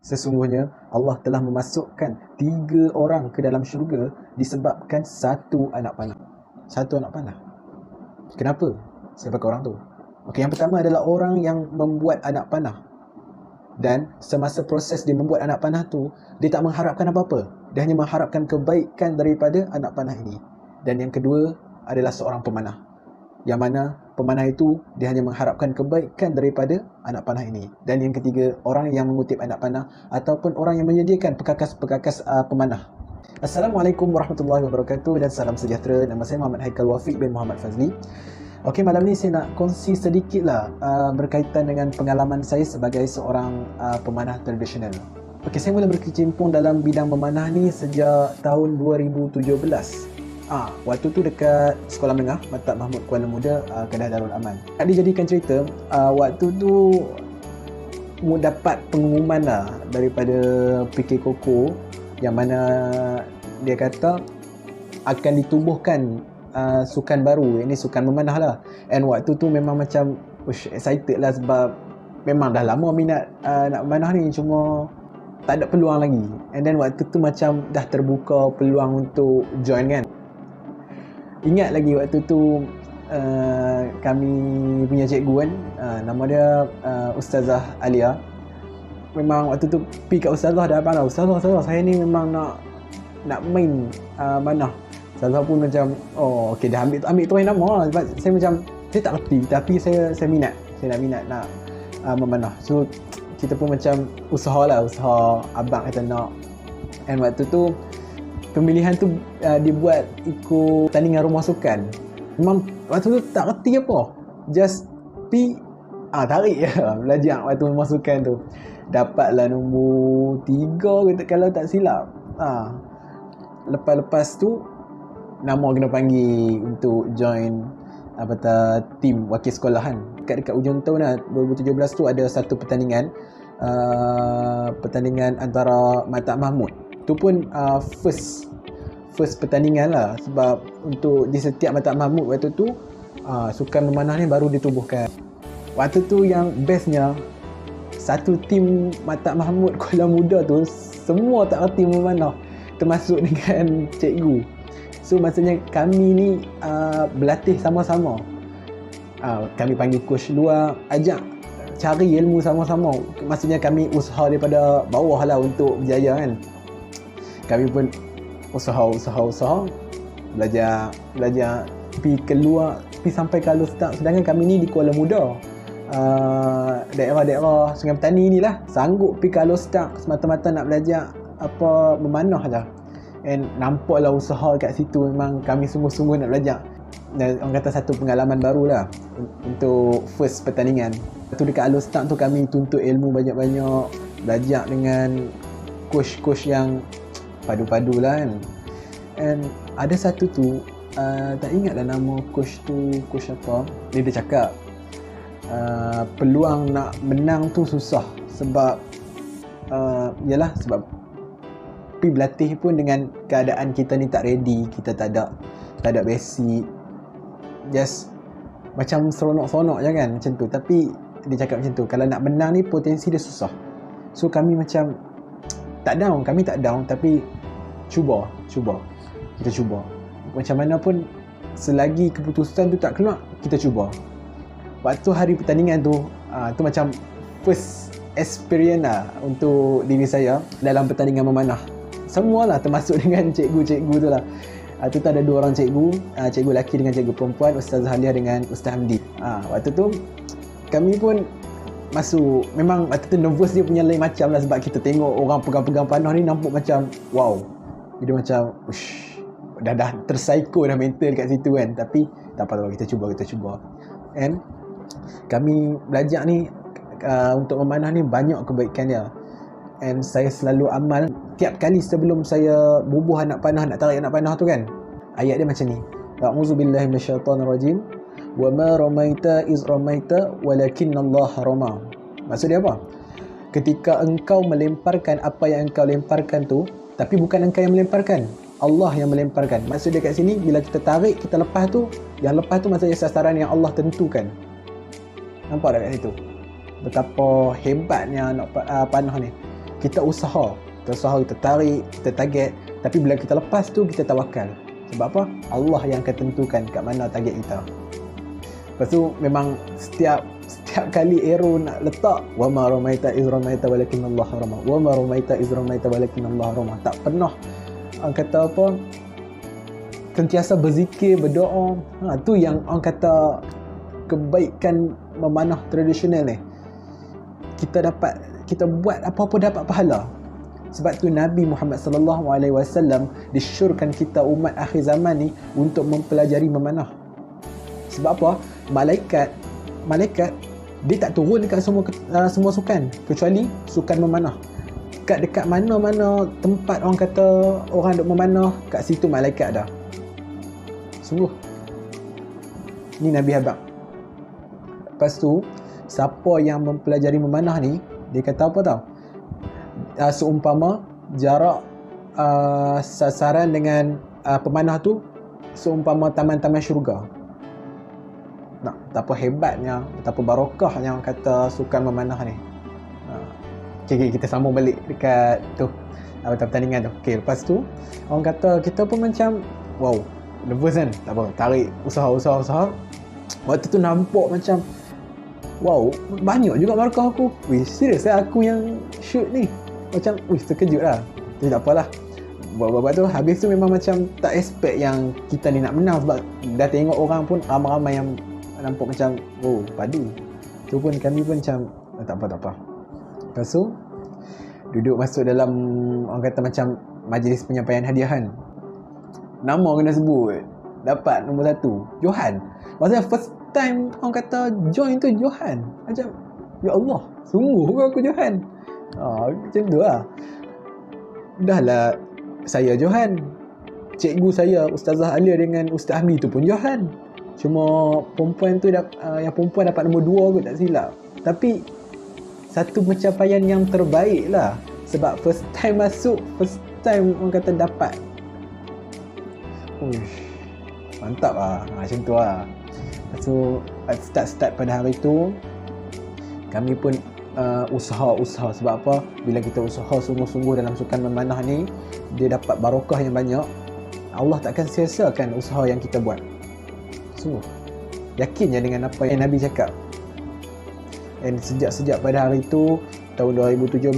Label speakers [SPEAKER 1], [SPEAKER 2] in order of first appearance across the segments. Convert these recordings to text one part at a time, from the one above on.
[SPEAKER 1] Sesungguhnya Allah telah memasukkan 3 orang ke dalam syurga disebabkan satu anak panah. Satu anak panah. Kenapa? Siapakah orang tu? Okey, yang pertama adalah orang yang membuat anak panah. Dan semasa proses dia membuat anak panah tu, dia tak mengharapkan apa-apa. Dia hanya mengharapkan kebaikan daripada anak panah ini. Dan yang kedua adalah seorang pemanah, yang mana pemanah itu dia hanya mengharapkan kebaikan daripada anak panah ini. Dan yang ketiga, orang yang mengutip anak panah ataupun orang yang menyediakan pekakas-pekakas pemanah. Assalamualaikum warahmatullahi wabarakatuh dan salam sejahtera. Nama saya Muhammad Haikal Wafiq bin Muhammad Fazli. Okey, malam ni saya nak kongsi sedikitlah berkaitan dengan pengalaman saya sebagai seorang pemanah tradisional. Okey, saya mula berkecimpung dalam bidang memanah ni sejak tahun 2017. Waktu tu dekat Sekolah Menengah Matab Mahmud Kuala Muda, Kedah Darul Aman. Nak dijadikan cerita, waktu tu dapat pengumuman lah daripada PK Koko yang mana dia kata akan ditubuhkan sukan baru, ini sukan memanah lah. And waktu tu memang macam excited lah sebab memang dah lama minat nak memanah ni, cuma tak ada peluang lagi. And then waktu tu macam dah terbuka peluang untuk join kan. Ingat lagi waktu tu kami punya cikgu kan, nama dia Ustazah Alia. Memang waktu tu pergi kat Ustazah dah abang lah, Ustazah saya ni memang nak main manah. Ustazah pun macam, okey dah ambil tu nama lah. Sebab saya macam, saya tak reti tapi saya minat. Saya nak minat nak memanah. So kita pun macam usaha abang kata nak. And waktu tu pemilihan tu dibuat ikut pertandingan rumah sukan. Memang waktu tu tak reti apa, just pi tarik je belajar waktu rumah sukan tu. Dapatlah nombor 3 kalau tak silap. Lepas tu nama kena panggil untuk join tim wakil sekolahan. Dekat ujung tahun lah 2017 tu ada satu pertandingan antara Matab Mahmud. Tu pun first pertandingan lah, sebab untuk di setiap Matab Mahmud waktu tu sukan memanah ni baru ditubuhkan. Waktu tu yang bestnya, satu tim Matab Mahmud Kuala Muda tu semua tak reti memanah, termasuk dengan cikgu. So maksudnya kami ni berlatih sama-sama. Kami panggil coach luar, ajak cari ilmu sama-sama. Maksudnya kami usaha daripada bawah lah untuk berjaya kan. Kami pun usaha belajar pergi keluar, pergi sampai ke Alustaq. Sedangkan kami ni di Kuala Muda, daerah-daerah Sungai Petani ni lah, sanggup pergi ke Alustaq semata-mata nak belajar apa memanah je. And nampaklah usaha kat situ, memang kami sungguh-sungguh nak belajar. Dan orang kata satu pengalaman baru lah untuk first pertandingan. Tu dekat Alustaq tu kami tuntut ilmu banyak-banyak, belajar dengan coach-coach yang padu-padu lah kan. And ada satu tu, tak ingatlah nama coach tu, coach apa. Dia cakap peluang nak menang tu susah sebab yalah, sebab pergi berlatih pun dengan keadaan kita ni tak ready, kita tak ada basic, just macam seronok-seronok je kan macam tu. Tapi dia cakap macam tu, kalau nak menang ni potensi dia susah. So kami macam kami tak down tapi cuba kita cuba macam mana pun, selagi keputusan tu tak keluar, kita cuba. Waktu hari pertandingan tu, tu macam first experience lah untuk diri saya dalam pertandingan memanah. Semualah termasuk dengan cikgu-cikgu tu lah. Tu ada 2 orang cikgu, cikgu lelaki dengan cikgu perempuan, Ustazah Halia dengan Ustaz Hamdi. Waktu tu kami pun masuk, memang waktu tu nervous dia punya lain macam lah, sebab kita tengok orang pegang-pegang panah ni nampak macam wow. Jadi macam dah terpsycho dah mental kat situ kan. Tapi tak apa, kita cuba. And kami belajar ni untuk memanah ni banyak kebaikan dia. And saya selalu amal tiap kali sebelum saya bubuh nak tarik anak panah tu kan. Ayat dia macam ni, A'udzubillahi minasyaitonirrajim, wa ma ramaita iz ramaita walakinnallaha rama. Maksud dia apa? Ketika engkau melemparkan apa yang engkau lemparkan tu, tapi bukan engkau yang melemparkan, Allah yang melemparkan. Maksud dia kat sini, bila kita tarik, kita lepas tu, yang lepas tu maksudnya sasaran yang Allah tentukan. Nampak tak kat situ? Betapa hebatnya panah ni. kita usaha, kita tarik, kita target, tapi bila kita lepas tu kita tawakal. Sebab apa? Allah yang akan tentukan kat mana target kita. Lepas tu memang setiap kali arrow nak letak, wa ma ramaita iz ramaita walakin Allah rama, wa ma ramaita iz ramaita walakin Allah rama. Tak pernah orang kata apa, sentiasa berzikir, berdoa. Tu yang orang kata kebaikan memanah tradisional ni. Kita buat apa-apa dapat pahala. Sebab tu Nabi Muhammad sallallahu alaihi wasallam disyorkan kita umat akhir zaman ni untuk mempelajari memanah. Sebab apa? Malaikat dia tak turun dekat semua sukan, kecuali sukan memanah. Dekat mana-mana tempat orang kata orang duk memanah, kat situ malaikat dah. Sungguh. Ni Nabi habaq. Lepas tu, siapa yang mempelajari memanah ni, dia kata apa tau? Seumpama jarak sasaran dengan pemanah tu seumpama taman-taman syurga. Betapa hebatnya, betapa barokahnya orang kata sukan memanah ni. Okay, kita sambung balik dekat tu, pertandingan tu. Okay, lepas tu orang kata kita pun macam wow, nervous kan? Tak apa, tarik, usaha. Waktu tu nampak macam wow, banyak juga markah aku. Serius lah aku yang shoot ni. Macam, terkejut lah. Tapi tak apalah. Buat-buat tu, habis tu memang macam tak expect yang kita ni nak menang. Sebab dah tengok orang pun ramai-ramai yang nampak macam, padu. Tu pun kami pun macam, tak apa. Lepas tu, duduk masuk dalam, orang kata macam majlis penyampaian hadiahan. Nama kena sebut. Dapat nombor 1, Johan. Maksudnya first time orang kata join tu Johan. Macam, ya Allah, sungguh ke aku Johan? Macam tu lah. Dah lah saya Johan, cikgu saya Ustazah Alia dengan Ustaz Ahmi tu pun Johan. Cuma perempuan tu yang perempuan dapat nombor 2 kot, tak silap. Tapi satu pencapaian yang terbaik lah. Sebab first time masuk, first time orang kata dapat. Mantap lah. Macam tu lah. So start pada hari tu, kami pun usaha. Sebab apa? Bila kita usaha sungguh-sungguh dalam sukan memanah ni, dia dapat barokah yang banyak. Allah takkan sia-siakan usaha yang kita buat. Sungguh yakin je dengan apa yang Nabi cakap. Dan sejak pada hari itu, tahun 2017,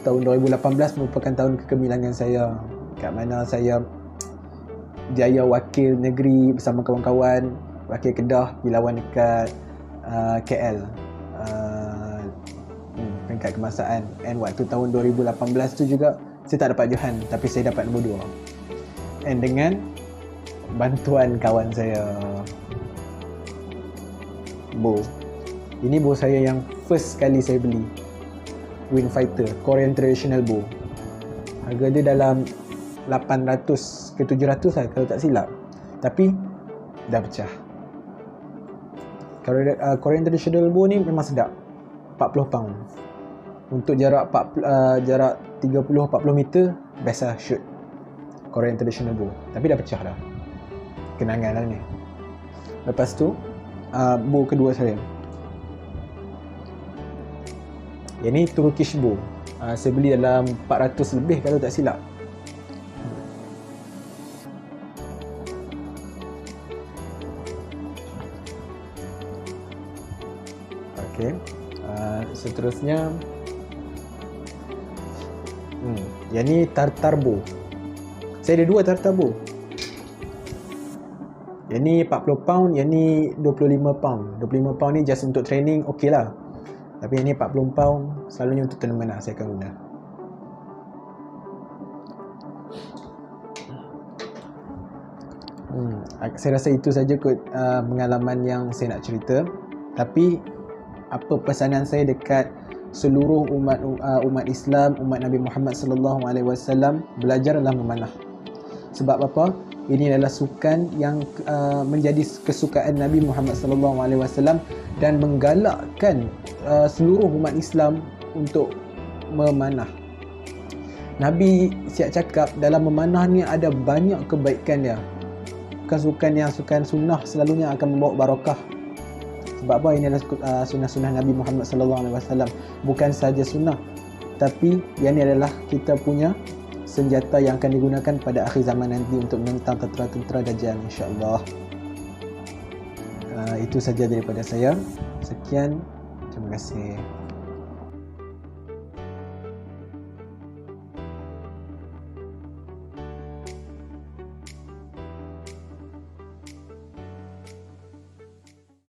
[SPEAKER 1] tahun 2018 merupakan tahun kegemilangan saya, kat mana saya jaya wakil negeri bersama kawan-kawan, wakil Kedah pergi lawan dekat KL, peringkat kebangsaan. And waktu tahun 2018 tu juga saya tak dapat Johan, tapi saya dapat nombor 2. And dengan bantuan kawan saya, bow. Ini bow saya yang first kali saya beli, Wind Fighter Korean Traditional Bow. Harga dia dalam 800 ke 700 lah kalau tak silap. Tapi dah pecah. Korean Traditional Bow ni memang sedap. 40 pound. Untuk jarak 30-40 meter, best lah shoot Korean Traditional Bow. Tapi dah pecah dah. Kenangan lah ni. Lepas tu bow kedua saya, yang ni Turkish bow. Saya beli dalam 400 lebih kalau tak silap. Okey. Seterusnya yang ni tartar bow. Saya ada 2 tartar bow. Yang ni 40 pound, yang ni 25 pound. 25 pound ni just untuk training, okey lah. Tapi yang ni 40 pound, selalunya untuk tournament lah saya akan guna. Saya rasa itu saja kot pengalaman yang saya nak cerita. Tapi apa pesanan saya dekat seluruh umat Islam, umat Nabi Muhammad sallallahu alaihi wasallam, belajarlah memanah. Sebab apa? Ini adalah sukan yang menjadi kesukaan Nabi Muhammad sallallahu alaihi wasallam dan menggalakkan seluruh umat Islam untuk memanah. Nabi siap cakap dalam memanah ni ada banyak kebaikan dia. Bukan sukan sunnah selalunya akan membawa barakah. Sebab apa? Ini adalah sunnah-sunnah Nabi Muhammad sallallahu alaihi wasallam. Bukan saja sunnah, Tapi yang ni adalah kita punya senjata yang akan digunakan pada akhir zaman nanti untuk menentang tentera-tentera Dajjal, insya-Allah. Itu saja daripada saya. Sekian, terima kasih.